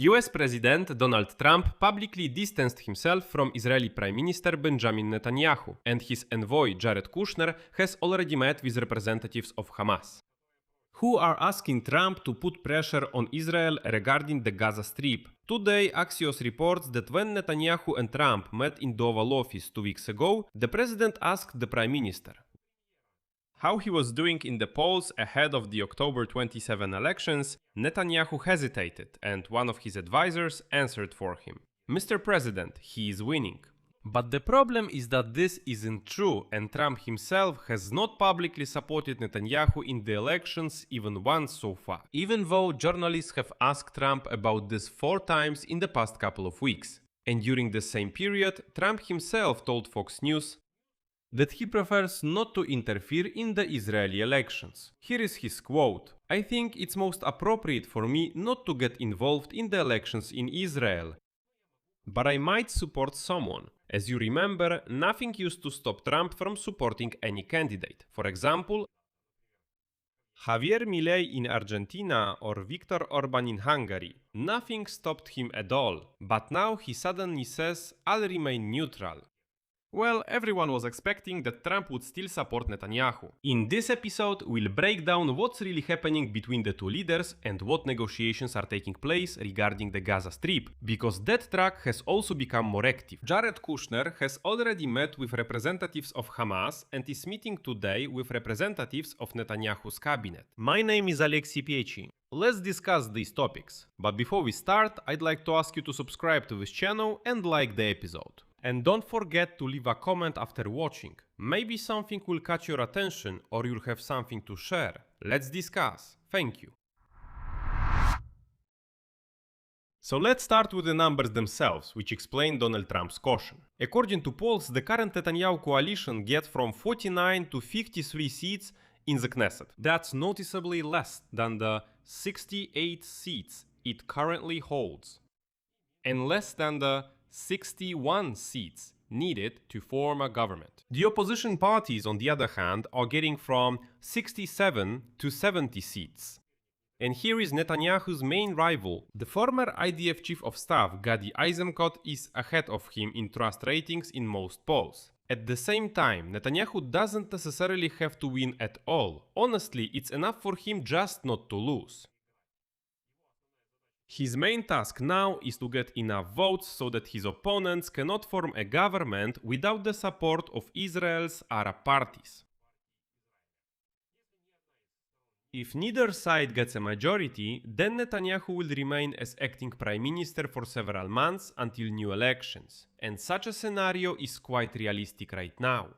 US President Donald Trump publicly distanced himself from Israeli Prime Minister Benjamin Netanyahu, and his envoy Jared Kushner has already met with representatives of Hamas, who are asking Trump to put pressure on Israel regarding the Gaza Strip. Today, Axios reports that when Netanyahu and Trump met in the Oval Office 2 weeks ago, the president asked the Prime Minister how he was doing in the polls ahead of the October 27 elections. Netanyahu hesitated, and one of his advisors answered for him. Mr. President, he is winning. But the problem is that this isn't true, and Trump himself has not publicly supported Netanyahu in the elections even once so far, even though journalists have asked Trump about this 4 times in the past couple of weeks. And during the same period, Trump himself told Fox News that he prefers not to interfere in the Israeli elections. Here is his quote: "I think it's most appropriate for me not to get involved in the elections in Israel. But I might support someone. As you remember, nothing used to stop Trump from supporting any candidate. For example, Javier Milei in Argentina or Viktor Orban in Hungary. Nothing stopped him at all. But now he suddenly says, I'll remain neutral." Well, everyone was expecting that Trump would still support Netanyahu. In this episode, we'll break down what's really happening between the two leaders and what negotiations are taking place regarding the Gaza Strip, because that track has also become more active. Jared Kushner has already met with representatives of Hamas and is meeting today with representatives of Netanyahu's cabinet. My name is Alexei Pieci. Let's discuss these topics. But before we start, I'd like to ask you to subscribe to this channel and like the episode. And don't forget to leave a comment after watching. Maybe something will catch your attention or you'll have something to share. Let's discuss. Thank you. So let's start with the numbers themselves, which explain Donald Trump's caution. According to polls, the current Netanyahu coalition gets from 49 to 53 seats in the Knesset. That's noticeably less than the 68 seats it currently holds, and less than the 61 seats needed to form a government. The opposition parties, on the other hand, are getting from 67 to 70 seats. And here is Netanyahu's main rival. The former IDF chief of staff, Gadi Eisenkot, is ahead of him in trust ratings in most polls. At the same time, Netanyahu doesn't necessarily have to win at all. Honestly, it's enough for him just not to lose. His main task now is to get enough votes so that his opponents cannot form a government without the support of Israel's Arab parties. If neither side gets a majority, then Netanyahu will remain as acting prime minister for several months until new elections, and such a scenario is quite realistic right now.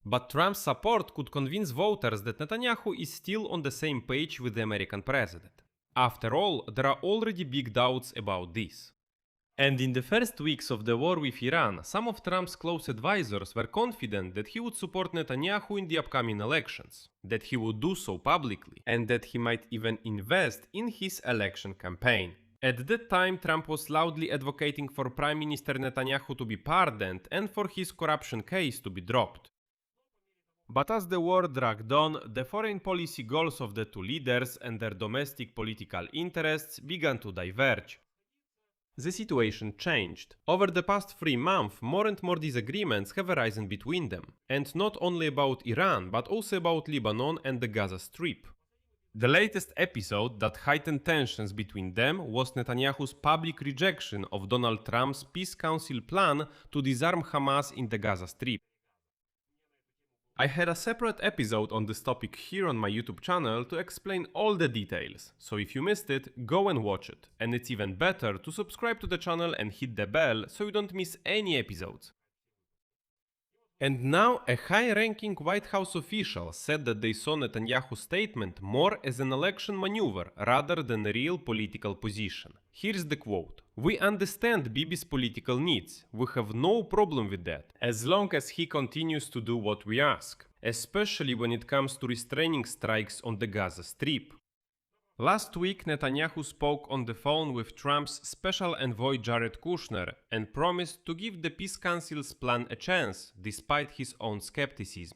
But Trump's support could convince voters that Netanyahu is still on the same page with the American president. After all, there are already big doubts about this. And in the first weeks of the war with Iran, some of Trump's close advisors were confident that he would support Netanyahu in the upcoming elections, that he would do so publicly, and that he might even invest in his election campaign. At that time, Trump was loudly advocating for Prime Minister Netanyahu to be pardoned and for his corruption case to be dropped. But as the war dragged on, the foreign policy goals of the two leaders and their domestic political interests began to diverge. The situation changed. Over the past 3 months, more and more disagreements have arisen between them, and not only about Iran, but also about Lebanon and the Gaza Strip. The latest episode that heightened tensions between them was Netanyahu's public rejection of Donald Trump's Peace Council plan to disarm Hamas in the Gaza Strip. I had a separate episode on this topic here on my YouTube channel to explain all the details, so if you missed it, go and watch it. And it's even better to subscribe to the channel and hit the bell so you don't miss any episodes. And now, a high-ranking White House official said that they saw Netanyahu's statement more as an election maneuver rather than a real political position. Here's the quote: "We understand Bibi's political needs. We have no problem with that, as long as he continues to do what we ask, especially when it comes to restraining strikes on the Gaza Strip." Last week, Netanyahu spoke on the phone with Trump's special envoy Jared Kushner and promised to give the Peace Council's plan a chance, despite his own skepticism.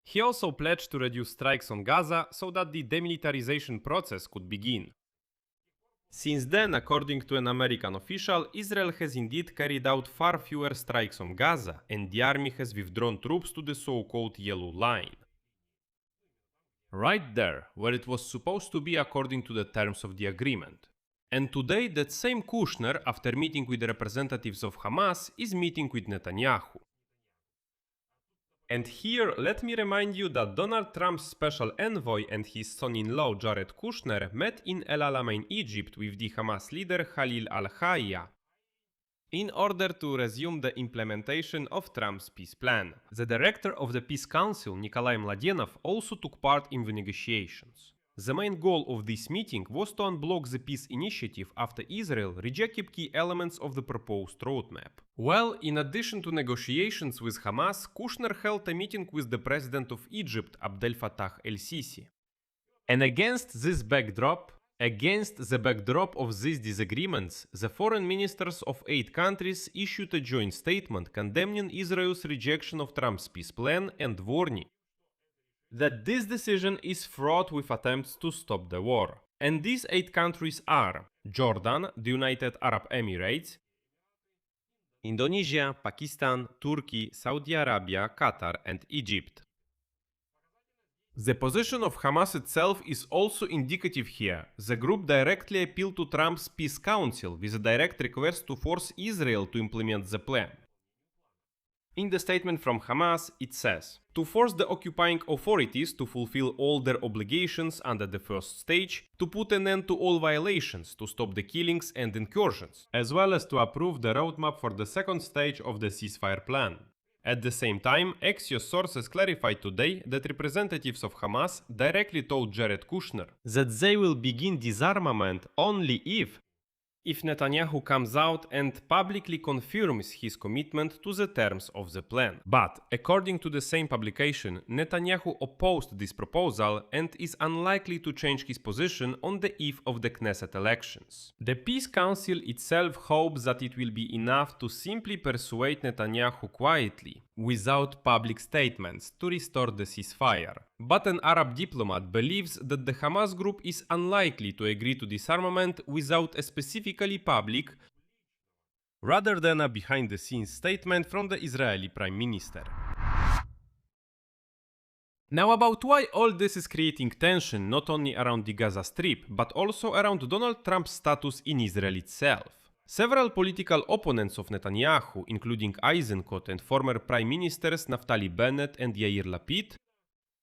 He also pledged to reduce strikes on Gaza so that the demilitarization process could begin. Since then, according to an American official, Israel has indeed carried out far fewer strikes on Gaza, and the army has withdrawn troops to the so-called Yellow Line. Right there, where it was supposed to be according to the terms of the agreement. And today, that same Kushner, after meeting with the representatives of Hamas, is meeting with Netanyahu. And here, let me remind you that Donald Trump's special envoy and his son-in-law Jared Kushner met in El Alamein, Egypt with the Hamas leader Khalil al-Hayya in order to resume the implementation of Trump's peace plan. The director of the Peace Council, Nikolai Mladenov, also took part in the negotiations. The main goal of this meeting was to unblock the peace initiative after Israel rejected key elements of the proposed roadmap. Well, in addition to negotiations with Hamas, Kushner held a meeting with the president of Egypt, Abdel Fattah el-Sisi. And against the backdrop of these disagreements, the foreign ministers of 8 countries issued a joint statement condemning Israel's rejection of Trump's peace plan and warning that this decision is fraught with attempts to stop the war. And these 8 countries are Jordan, the United Arab Emirates, Indonesia, Pakistan, Turkey, Saudi Arabia, Qatar, and Egypt. The position of Hamas itself is also indicative here. The group directly appealed to Trump's Peace Council with a direct request to force Israel to implement the plan. In the statement from Hamas, it says, to force the occupying authorities to fulfill all their obligations under the first stage, to put an end to all violations, to stop the killings and incursions, as well as to approve the roadmap for the second stage of the ceasefire plan. At the same time, Axios sources clarified today that representatives of Hamas directly told Jared Kushner that they will begin disarmament only if Netanyahu comes out and publicly confirms his commitment to the terms of the plan. But, according to the same publication, Netanyahu opposed this proposal and is unlikely to change his position on the eve of the Knesset elections. The Peace Council itself hopes that it will be enough to simply persuade Netanyahu quietly, without public statements, to restore the ceasefire. But an Arab diplomat believes that the Hamas group is unlikely to agree to disarmament without a specifically public, rather than a behind-the-scenes statement from the Israeli Prime Minister. Now about why all this is creating tension not only around the Gaza Strip, but also around Donald Trump's status in Israel itself. Several political opponents of Netanyahu, including Eisenkot and former Prime Ministers Naftali Bennett and Yair Lapid,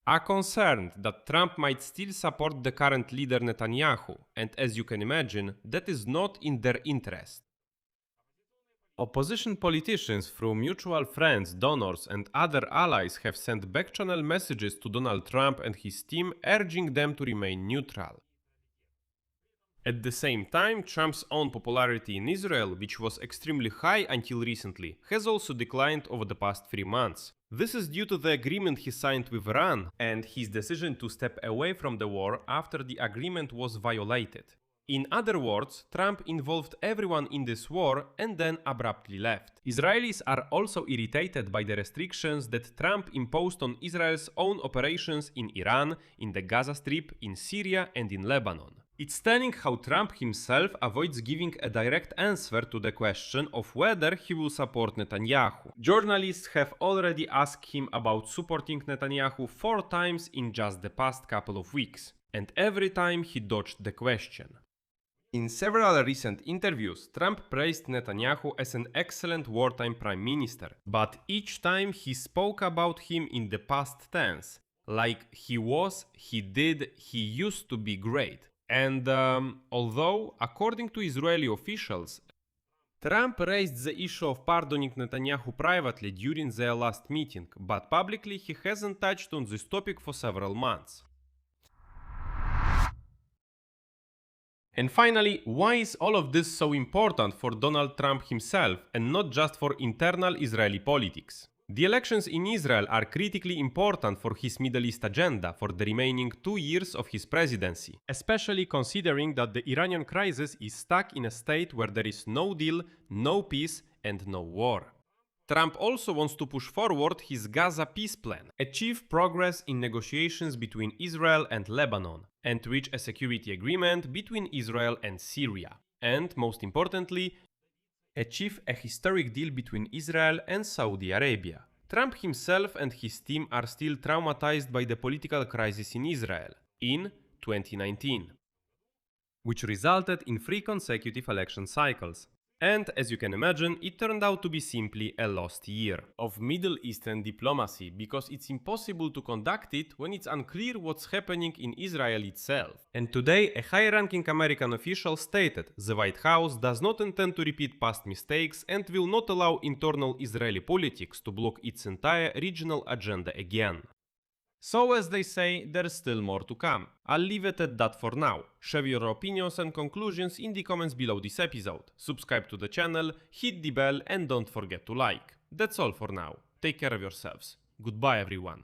are concerned that Trump might still support the current leader Netanyahu, and as you can imagine, that is not in their interest. Opposition politicians through mutual friends, donors and other allies have sent back-channel messages to Donald Trump and his team urging them to remain neutral. At the same time, Trump's own popularity in Israel, which was extremely high until recently, has also declined over the past 3 months. This is due to the agreement he signed with Iran and his decision to step away from the war after the agreement was violated. In other words, Trump involved everyone in this war and then abruptly left. Israelis are also irritated by the restrictions that Trump imposed on Israel's own operations in Iran, in the Gaza Strip, in Syria and in Lebanon. It's stunning how Trump himself avoids giving a direct answer to the question of whether he will support Netanyahu. Journalists have already asked him about supporting Netanyahu 4 times in just the past couple of weeks, and every time he dodged the question. In several recent interviews, Trump praised Netanyahu as an excellent wartime prime minister, but each time he spoke about him in the past tense, like he was, he did, he used to be great. And although, according to Israeli officials, Trump raised the issue of pardoning Netanyahu privately during their last meeting, but publicly he hasn't touched on this topic for several months. And finally, why is all of this so important for Donald Trump himself and not just for internal Israeli politics? The elections in Israel are critically important for his Middle East agenda for the remaining 2 years of his presidency, especially considering that the Iranian crisis is stuck in a state where there is no deal, no peace, and no war. Trump also wants to push forward his Gaza peace plan, achieve progress in negotiations between Israel and Lebanon, and reach a security agreement between Israel and Syria. And, most importantly, achieve a historic deal between Israel and Saudi Arabia. Trump himself and his team are still traumatized by the political crisis in Israel in 2019, which resulted in 3 consecutive election cycles. And as you can imagine, it turned out to be simply a lost year of Middle Eastern diplomacy, because it's impossible to conduct it when it's unclear what's happening in Israel itself. And today, a high-ranking American official stated the White House does not intend to repeat past mistakes and will not allow internal Israeli politics to block its entire regional agenda again. So, as they say, there's still more to come. I'll leave it at that for now. Share your opinions and conclusions in the comments below this episode. Subscribe to the channel, hit the bell, and don't forget to like. That's all for now. Take care of yourselves. Goodbye, everyone.